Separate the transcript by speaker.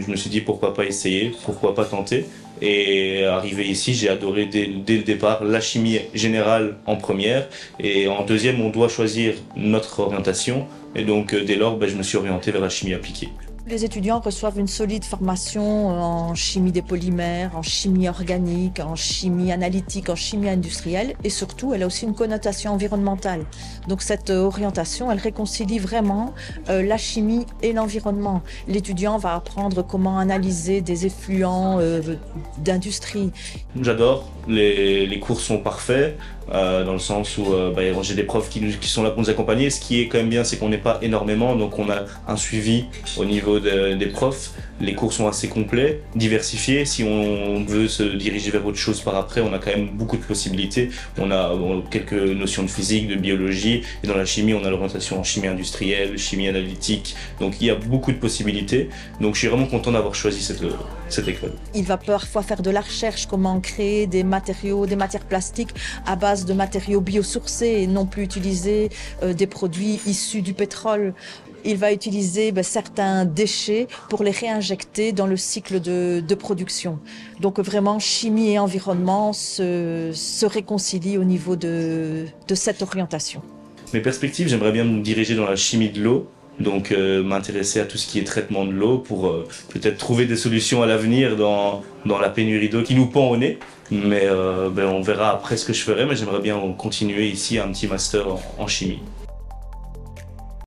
Speaker 1: je me suis dit pourquoi pas essayer, pourquoi pas tenter. Et arrivé ici, j'ai adoré dès le départ la chimie générale en première. Et en deuxième, on doit choisir notre orientation. Et donc dès lors, je me suis orienté vers la chimie appliquée.
Speaker 2: Les étudiants reçoivent une solide formation en chimie des polymères, en chimie organique, en chimie analytique, en chimie industrielle et surtout, elle a aussi une connotation environnementale. Donc cette orientation, elle réconcilie vraiment la chimie et l'environnement. L'étudiant va apprendre comment analyser des effluents d'industrie.
Speaker 1: J'adore, les cours sont parfaits. Dans le sens où j'ai des profs qui sont là pour nous accompagner. Ce qui est quand même bien, c'est qu'on n'est pas énormément, donc on a un suivi au niveau des profs. Les cours sont assez complets, diversifiés. Si on veut se diriger vers autre chose par après, on a quand même beaucoup de possibilités. On a quelques notions de physique, de biologie, et dans la chimie, on a l'orientation en chimie industrielle, chimie analytique. Donc il y a beaucoup de possibilités. Donc je suis vraiment content d'avoir choisi cette école.
Speaker 2: Il va parfois faire de la recherche, comment créer des matériaux, des matières plastiques à base de matériaux biosourcés et non plus utiliser des produits issus du pétrole. Il va utiliser certains déchets pour les réinjecter dans le cycle de production. Donc vraiment, chimie et environnement se réconcilient au niveau de cette orientation.
Speaker 1: Mes perspectives, j'aimerais bien me diriger dans la chimie de l'eau. Donc m'intéresser à tout ce qui est traitement de l'eau pour peut-être trouver des solutions à l'avenir dans la pénurie d'eau qui nous pend au nez. Mais on verra après ce que je ferai, mais j'aimerais bien continuer ici un petit master en chimie.